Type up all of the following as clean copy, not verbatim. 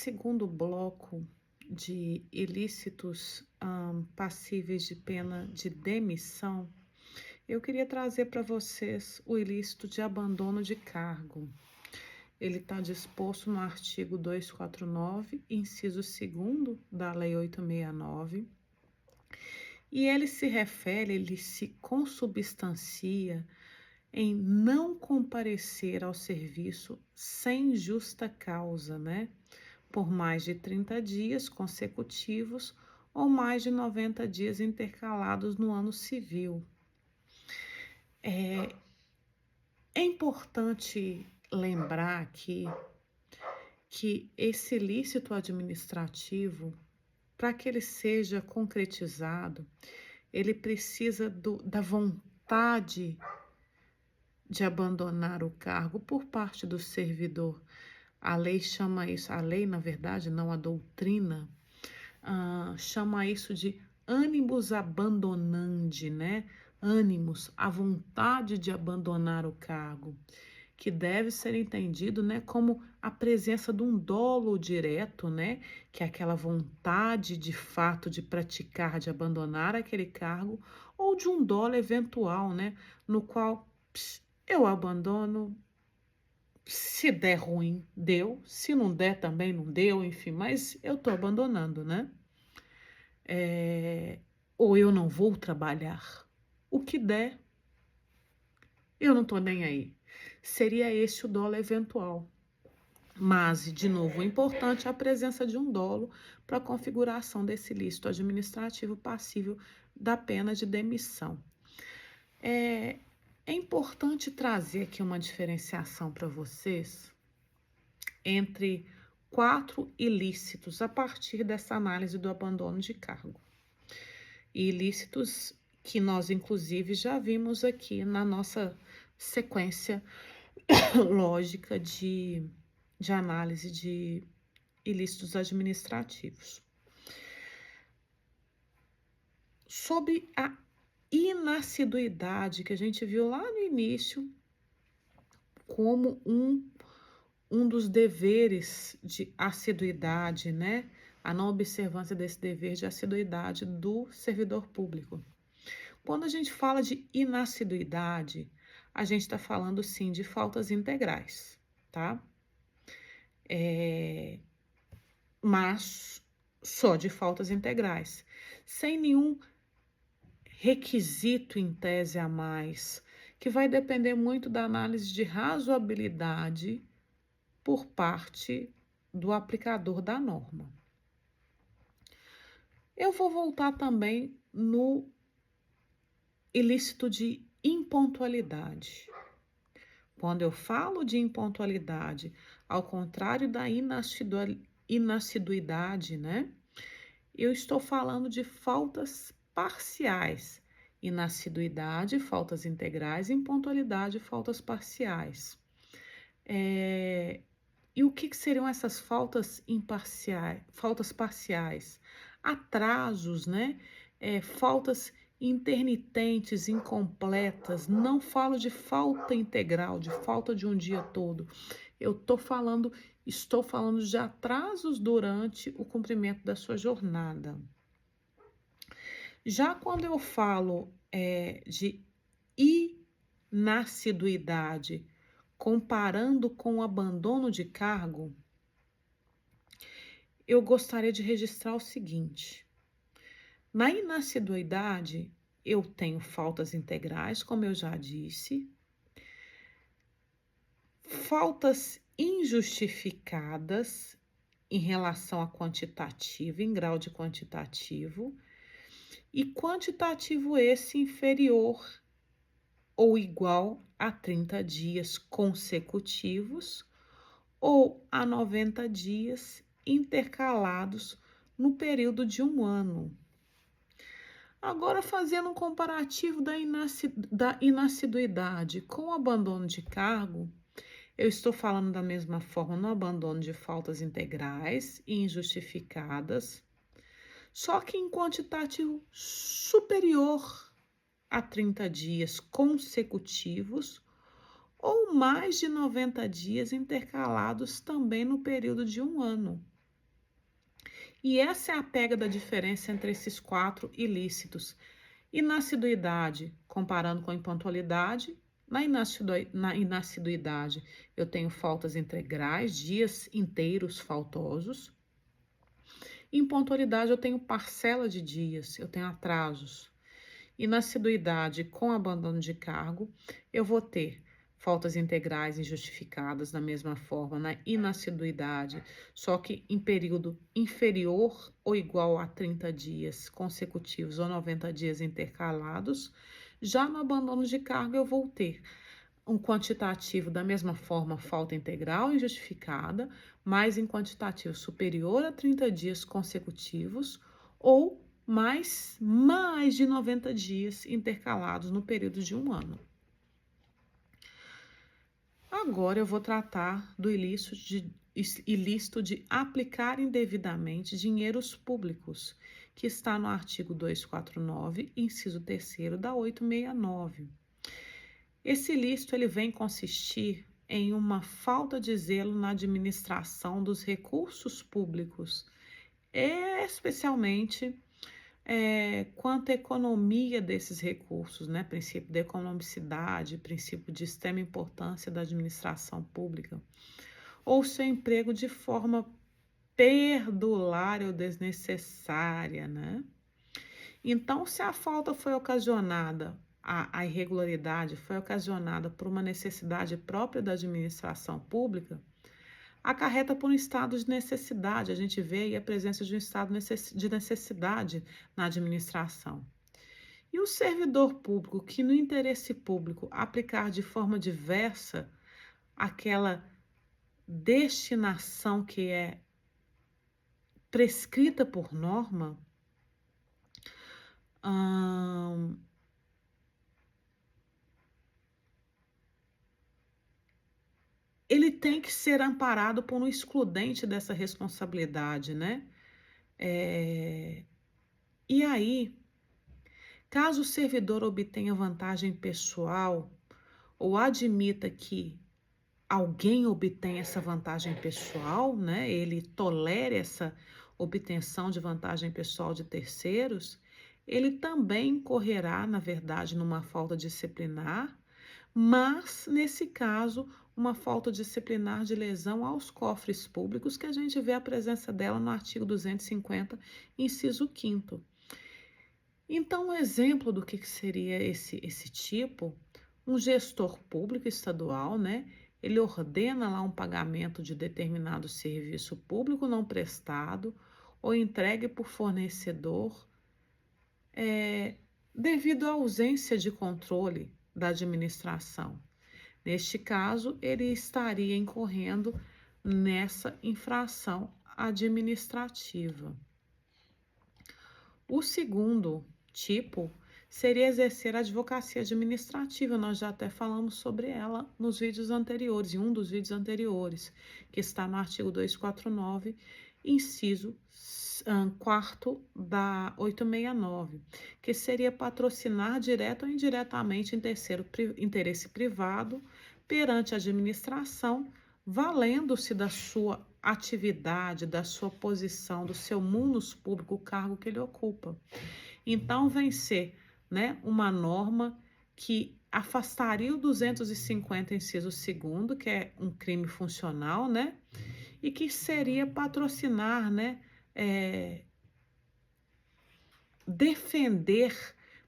segundo bloco de ilícitos passíveis de pena de demissão, eu queria trazer para vocês o ilícito de abandono de cargo. Ele está disposto no artigo 249, inciso 2º da Lei 869, e ele se consubstancia em não comparecer ao serviço sem justa causa, né? Por mais de 30 dias consecutivos ou mais de 90 dias intercalados no ano civil. É importante lembrar aqui que esse ilícito administrativo, para que ele seja concretizado, ele precisa da vontade de abandonar o cargo por parte do servidor. A lei chama isso, a lei, na verdade, não a doutrina, chama isso de animus abandonandi, né? Ânimos, a vontade de abandonar o cargo, que deve ser entendido, né, como a presença de um dolo direto, né, que é aquela vontade de fato de praticar, de abandonar aquele cargo, ou de um dolo eventual, né, no qual eu abandono. Se der ruim, deu. Se não der, também não deu, enfim, mas eu tô abandonando, né? Ou eu não vou trabalhar. O que der, eu não tô nem aí. Seria esse o dolo eventual. Mas, de novo, o importante é a presença de um dolo para a configuração desse ilícito administrativo passível da pena de demissão. É importante trazer aqui uma diferenciação para vocês entre 4 ilícitos a partir dessa análise do abandono de cargo. E ilícitos que nós, inclusive, já vimos aqui na nossa sequência lógica de análise de ilícitos administrativos. Sobre a inassiduidade que a gente viu lá no início como um dos deveres de assiduidade, né? A não observância desse dever de assiduidade do servidor público. Quando a gente fala de inassiduidade, a gente está falando sim de faltas integrais, tá? Mas só de faltas integrais, sem nenhum requisito em tese a mais, que vai depender muito da análise de razoabilidade por parte do aplicador da norma. Eu vou voltar também no ilícito de impontualidade. Quando eu falo de impontualidade, ao contrário da inassiduidade, né? Eu estou falando de faltas parciais. Inassiduidade, faltas integrais, impontualidade, faltas parciais. E o que seriam essas faltas parciais? Atrasos, né? Faltas intermitentes, incompletas. Não falo de falta integral, de falta de um dia todo. Estou falando de atrasos durante o cumprimento da sua jornada. Já quando eu falo de inassiduidade, comparando com o abandono de cargo, eu gostaria de registrar o seguinte: na inassiduidade, eu tenho faltas integrais, como eu já disse, faltas injustificadas em relação a quantitativo, em grau de quantitativo, e quantitativo esse inferior ou igual a 30 dias consecutivos ou a 90 dias intercalados no período de um ano. Agora, fazendo um comparativo da inassiduidade com o abandono de cargo, eu estou falando da mesma forma no abandono de faltas integrais e injustificadas, só que em quantitativo superior a 30 dias consecutivos ou mais de 90 dias intercalados também no período de um ano. E essa é a pega da diferença entre esses quatro ilícitos. Inassiduidade, comparando com impontualidade, na inassiduidade eu tenho faltas integrais, dias inteiros faltosos. Impontualidade eu tenho parcela de dias, eu tenho atrasos. E na assiduidade com abandono de cargo, eu vou ter faltas integrais injustificadas da mesma forma na inassiduidade, só que em período inferior ou igual a 30 dias consecutivos ou 90 dias intercalados. Já no abandono de cargo, eu vou ter um quantitativo da mesma forma, falta integral injustificada, mas em quantitativo superior a 30 dias consecutivos ou mais de 90 dias intercalados no período de um ano. Agora eu vou tratar do ilícito de aplicar indevidamente dinheiros públicos, que está no artigo 249, inciso 3º da 869. Esse ilícito ele vem consistir em uma falta de zelo na administração dos recursos públicos, especialmente quanto à economia desses recursos, né? Princípio da economicidade, princípio de extrema importância da administração pública, ou seu emprego de forma perdulária ou desnecessária, né? Então, se a falta foi ocasionada, a irregularidade foi ocasionada por uma necessidade própria da administração pública, acarreta por um estado de necessidade. A gente vê aí a presença de um estado de necessidade na administração. E o servidor público que, no interesse público, aplicar de forma diversa aquela destinação que é prescrita por norma, ele tem que ser amparado por um excludente dessa responsabilidade, né? E aí, caso o servidor obtenha vantagem pessoal ou admita que alguém obtenha essa vantagem pessoal, né? Ele tolere essa obtenção de vantagem pessoal de terceiros, ele também incorrerá, na verdade, numa falta disciplinar, mas, nesse caso, uma falta disciplinar de lesão aos cofres públicos, que a gente vê a presença dela no artigo 250, inciso 5º. Então, um exemplo do que seria esse tipo, um gestor público estadual, né? Ele ordena lá um pagamento de determinado serviço público não prestado ou entregue por fornecedor, devido à ausência de controle da administração. Neste caso, ele estaria incorrendo nessa infração administrativa. O segundo tipo seria exercer a advocacia administrativa. Nós já até falamos sobre ela nos vídeos anteriores, em um dos vídeos anteriores, que está no artigo 249, inciso 4º da 869, que seria patrocinar direto ou indiretamente em terceiro interesse privado perante a administração, valendo-se da sua atividade, da sua posição, do seu munus público, o cargo que ele ocupa. Então, vem ser, né, uma norma que afastaria o 250, inciso 2º, que é um crime funcional, né, e que seria patrocinar, né, defender,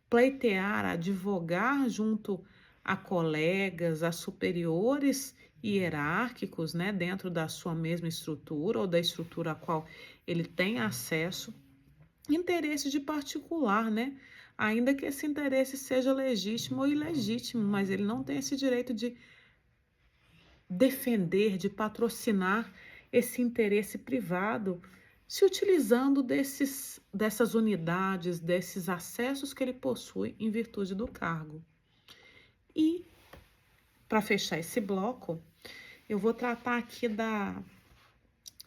pleitear, advogar junto a colegas, a superiores hierárquicos, né, dentro da sua mesma estrutura ou da estrutura a qual ele tem acesso, interesse de particular, né? Ainda que esse interesse seja legítimo ou ilegítimo, mas ele não tem esse direito de defender, de patrocinar esse interesse privado, se utilizando dessas unidades, desses acessos que ele possui em virtude do cargo. E, para fechar esse bloco, eu vou tratar aqui da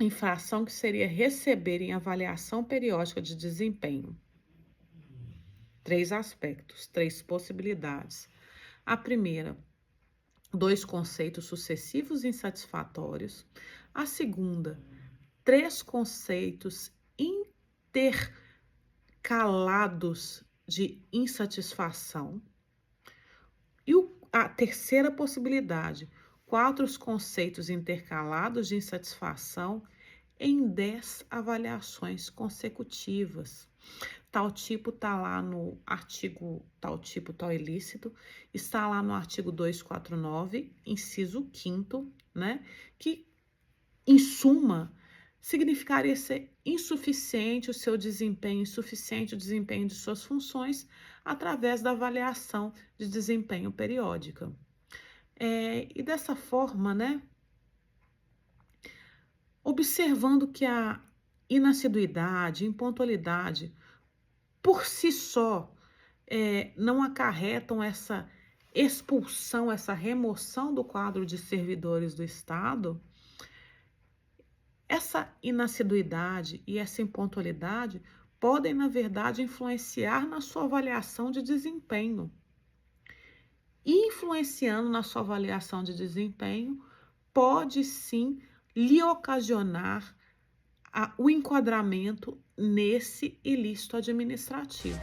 infração que seria receber em avaliação periódica de desempenho. 3 aspectos, 3 possibilidades. A primeira, 2 conceitos sucessivos insatisfatórios. A segunda, 3 conceitos intercalados de insatisfação. E a terceira possibilidade, 4 conceitos intercalados de insatisfação em 10 avaliações consecutivas. Tal tipo está lá no artigo, tal tipo, tal ilícito, está lá no artigo 249, inciso 5º, né? Que, em suma, significaria ser insuficiente o seu desempenho, insuficiente o desempenho de suas funções através da avaliação de desempenho periódica. E dessa forma, né, observando que a inassiduidade, impontualidade, por si só, não acarretam essa expulsão, essa remoção do quadro de servidores do Estado, essa inassiduidade e essa impontualidade podem, na verdade, influenciar na sua avaliação de desempenho. E influenciando na sua avaliação de desempenho, pode sim lhe ocasionar o enquadramento nesse ilícito administrativo.